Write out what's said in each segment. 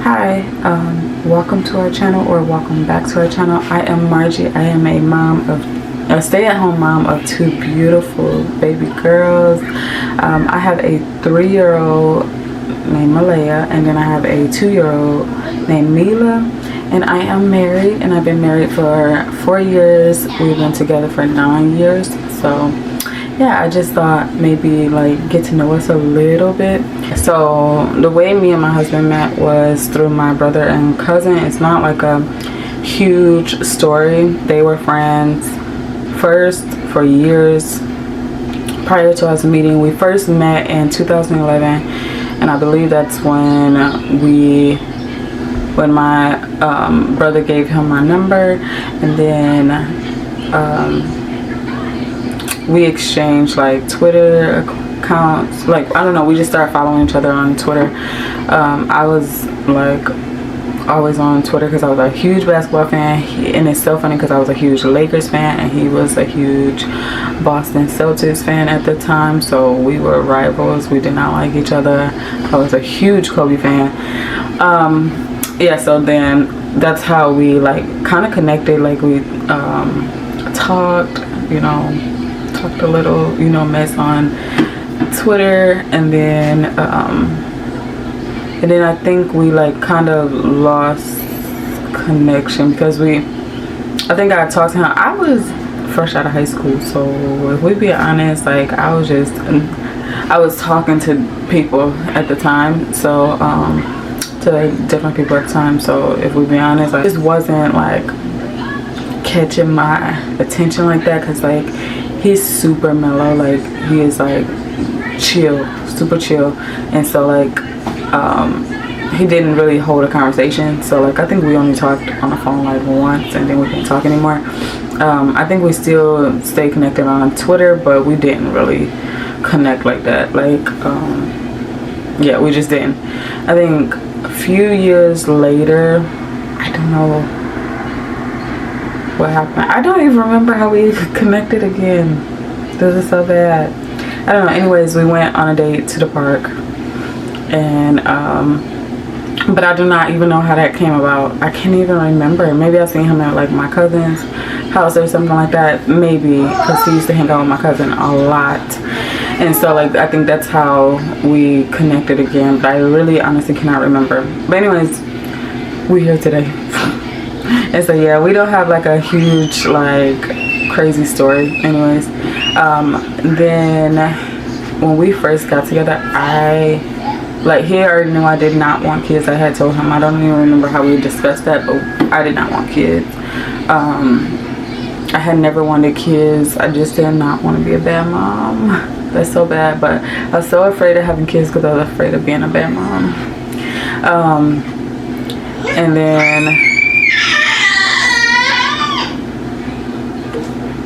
Hi, welcome to our channel, or welcome back to our channel. I am Margie. I am a stay-at-home mom of two beautiful baby girls. I have a 3-year-old named Malaya, and then I have a 2-year-old named Mila. And I am married, and I've been married for 4 years. We've been together for 9 years. So yeah, I just thought maybe like get to know us a little bit. So the way me and my husband met was through my brother and cousin. It's not like a huge story. They were friends first for years prior to us meeting. We first met in 2011, and I believe that's when my brother gave him my number, and then we exchanged like Twitter accounts. Like, I don't know, we just started following each other on Twitter. I was like always on Twitter because I was a huge basketball fan, and it's so funny because I was a huge Lakers fan and he was a huge Boston Celtics fan at the time. So we were rivals. We did not like each other. I was a huge Kobe fan. Yeah, so then that's how we like kind of connected. Like, we talked, talked a little, mess on Twitter, and then I think we like kind of lost connection because I think I talked to him. I was fresh out of high school, so if we be honest, like I was talking to people at the time, so to like different people at the time. So if we be honest, I just wasn't like catching my attention like that, because like he's super mellow. Like, he is like chill, super chill, and so like he didn't really hold a conversation. So like I think we only talked on the phone like once, and then we didn't talk anymore. I think we still stay connected on Twitter, but we didn't really connect like that. Like yeah, we just didn't. I think a few years later, I don't know what happened. I don't even remember how we connected again. This is so bad. I don't know. Anyways, we went on a date to the park, and but I do not even know how that came about. I can't even remember. Maybe I seen him at like my cousin's house or something like that. Maybe, because he used to hang out with my cousin a lot, and so like I think that's how we connected again. But I really honestly cannot remember. But anyways, we're here today. And so yeah, we don't have like a huge like crazy story. Anyways, then when we first got together, he already knew I did not want kids. I had told him. I don't even remember how we discussed that, but I did not want kids. I had never wanted kids. I just did not want to be a bad mom. That's so bad. But I was so afraid of having kids because I was afraid of being a bad mom. And then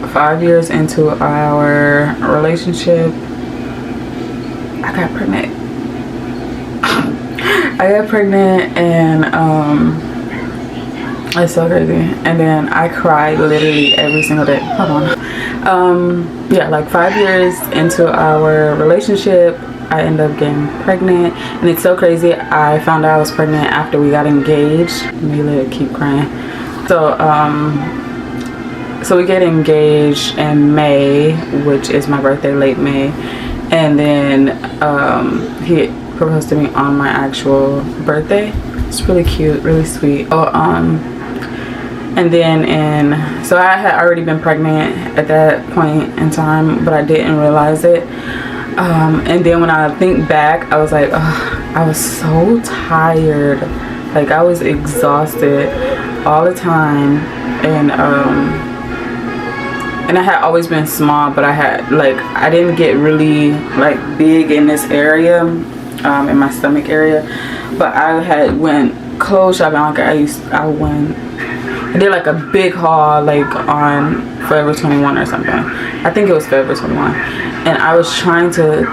5 years into our relationship, I got pregnant. And it's so crazy. And then I cried literally every single day. Hold on. Yeah, like 5 years into our relationship, I ended up getting pregnant. And it's so crazy. I found out I was pregnant after we got engaged. Mila keep crying. So we get engaged in May, which is my birthday, late May. And then he proposed to me on my actual birthday. It's really cute, really sweet. And then so I had already been pregnant at that point in time, but I didn't realize it. And then when I think back, I was like, I was so tired. Like, I was exhausted all the time. And I had always been small, but I didn't get really like big in this area, in my stomach area. But I had went clothes shopping. Like I did like a big haul like on Forever 21 or something. I think it was Forever 21. And I was trying to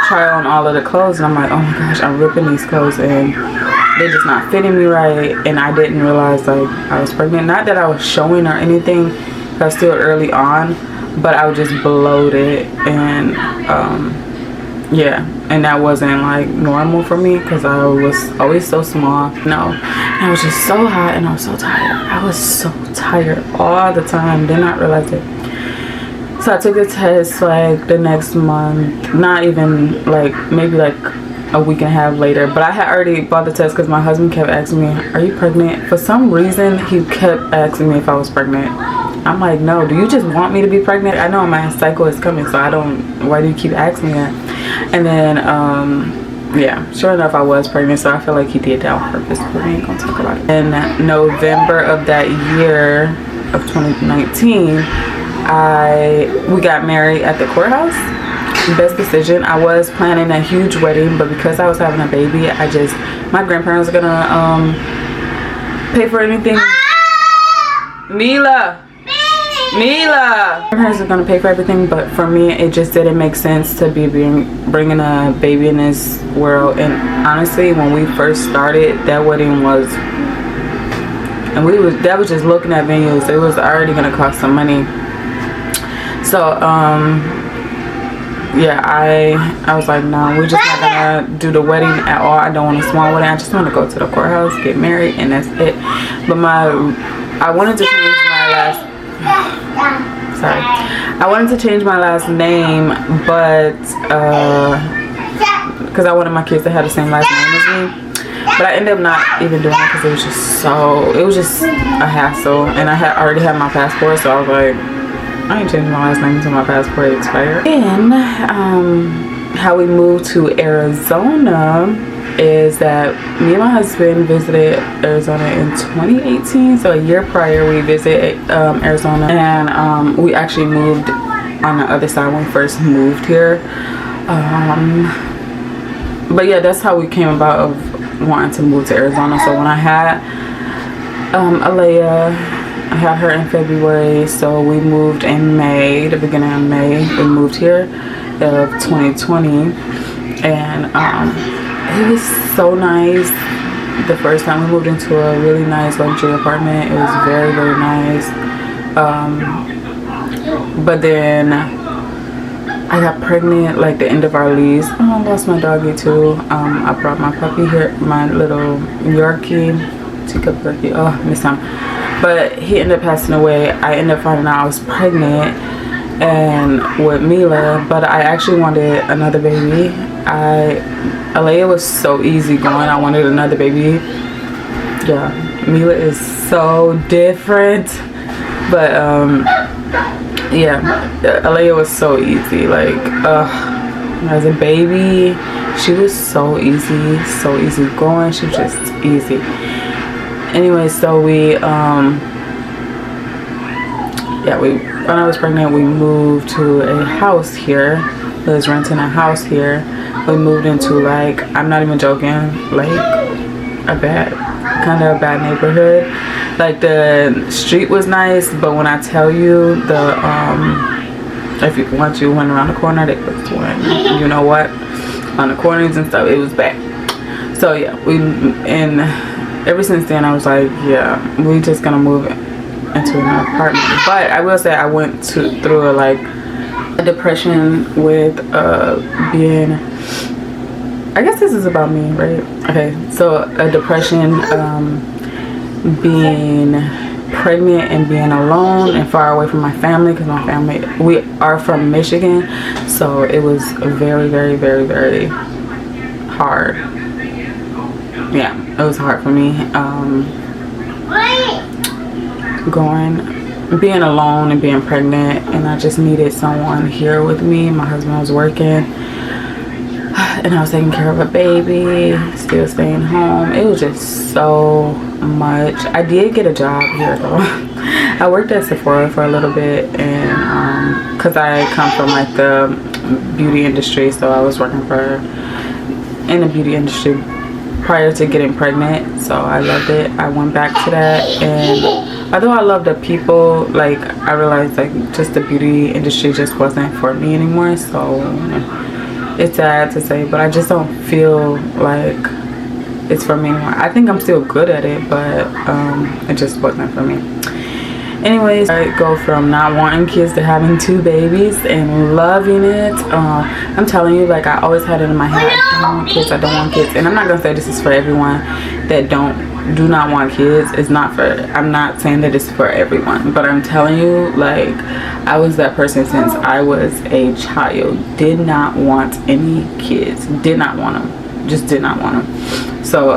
try on all of the clothes, and I'm like, oh my gosh, I'm ripping these clothes and they're just not fitting me right. And I didn't realize like I was pregnant. Not that I was showing or anything. I was still early on, but I was just bloated, and yeah, and that wasn't like normal for me because I was always so small. No, and I was just so hot and I was so tired. I was so tired all the time, did not realize it. So I took the test like the next month, not even like, maybe like a week and a half later, but I had already bought the test because my husband kept asking me, are you pregnant? For some reason he kept asking me if I was pregnant. I'm like, no, do you just want me to be pregnant? I know my cycle is coming, so I don't, why do you keep asking me that? And then yeah, sure enough I was pregnant, so I feel like he did that on purpose, but we ain't gonna talk about it. In November of that year of 2019, we got married at the courthouse. Best decision. I was planning a huge wedding, but because I was having a baby, my grandparents are gonna pay for anything. Mila, my parents are gonna pay for everything, but for me it just didn't make sense to be bringing a baby in this world. And honestly, when we first started, that wedding was, and that was just looking at venues, it was already gonna cost some money. So yeah, I was like, no, we're just not gonna do the wedding at all. I don't want a small wedding. I just want to go to the courthouse, get married, and that's it. But I wanted to change my last I wanted to change my last name, but because I wanted my kids to have the same last name as me. But I ended up not even doing it because it was just a hassle, and I already had my passport, so I was like, I ain't changing my last name until my passport expired. And how we moved to Arizona is that me and my husband visited Arizona in 2018. So a year prior we visited Arizona, and we actually moved on the other side when we first moved here. But yeah, that's how we came about of wanting to move to Arizona. So when I had Alea, I had her in February, so we moved in May, the beginning of May. We moved here of 2020, and it was so nice. The first time we moved into a really nice luxury apartment. It was very, very nice. But then I got pregnant like the end of our lease. Oh, I lost my doggy too. I brought my puppy here, my little Yorkie, teacup Yorkie. Oh, I miss him. But he ended up passing away. I ended up finding out I was pregnant and with Mila, but I actually wanted another baby. Alea was so easy going. I wanted another baby. Yeah, Mila is so different. But yeah, Alea was so easy. Like as a baby, she was so easy going. She was just easy. Anyway, so when I was pregnant, we moved to a house here. I was renting a house here. We moved into, like, I'm not even joking, like a kind of bad neighborhood. Like the street was nice, but when I tell you once you went around the corner, they put you know what on the corners and stuff, it was bad. So yeah, ever since then, I was like, yeah, we just gonna move into an apartment. But I will say I went through a depression with being, I guess this is about me, right? Okay, so a depression, being pregnant and being alone and far away from my family, because my family, we are from Michigan, so it was very, very, very, very hard. Yeah, it was hard for me being alone and being pregnant, and I just needed someone here with me. My husband was working and I was taking care of a baby, still staying home. It was just so much. I did get a job here though. I worked at Sephora for a little bit, and because I come from like the beauty industry, so I was working in the beauty industry prior to getting pregnant, so I loved it. I went back to that, and although I love the people, like I realized like just the beauty industry just wasn't for me anymore. So it's sad to say, but I just don't feel like it's for me anymore. I think I'm still good at it, but it just wasn't for me. Anyways, I go from not wanting kids to having 2 babies and loving it. I'm telling you, like, I always had it in my head, I don't want kids, I don't want kids. And I'm not gonna say this is for everyone that do not want kids. It's not for, I'm not saying that it's for everyone, but I'm telling you, like, I was that person since I was a child. Did not want any kids, did not want them, just did not want them. So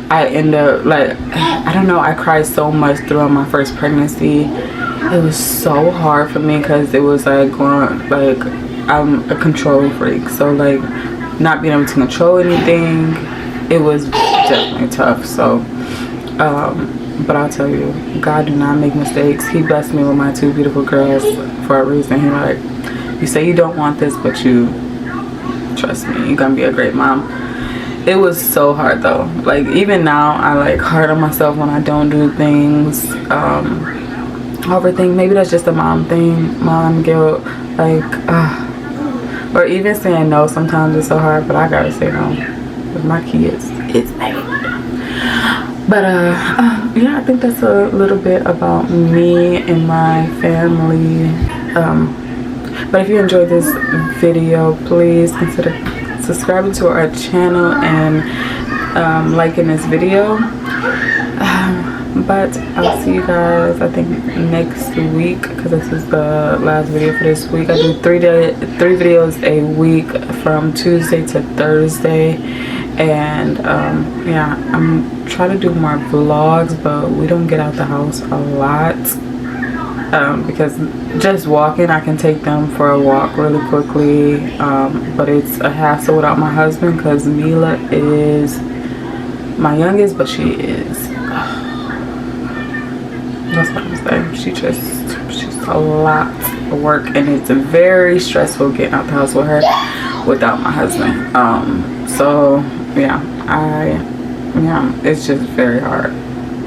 I end up, like, I don't know, I cried so much throughout my first pregnancy. It was so hard for me because it was like going, like, I'm a control freak, so like not being able to control anything, it was definitely tough. So but I'll tell you, God do not make mistakes. He blessed me with my 2 beautiful girls for a reason. He like, you say you don't want this, but you, trust me, you're gonna be a great mom. It was so hard though. Like, even now I like hard on myself when I don't do things, overthink. Maybe that's just a mom thing, mom guilt, like, or even saying no. Sometimes it's so hard, but I gotta say no with my kids. It's bad. But yeah, I think that's a little bit about me and my family. But if you enjoyed this video, please consider subscribing to our channel and liking this video. But I'll see you guys, I think, next week, because this is the last video for this week. I do 3 videos a week from Tuesday to Thursday. And yeah, I'm trying to do more vlogs, but we don't get out the house a lot, because just walking, I can take them for a walk really quickly, but it's a hassle without my husband, because Mila is my youngest, but she is, that's what I'm saying, she's a lot of work, and it's very stressful getting out the house with her without my husband. So yeah, it's just very hard.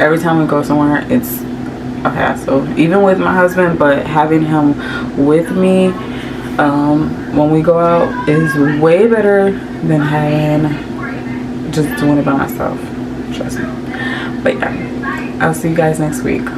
Every time we go somewhere, it's a hassle, even with my husband, but having him with me when we go out is way better than having just doing it by myself, trust me. But yeah, I'll see you guys next week.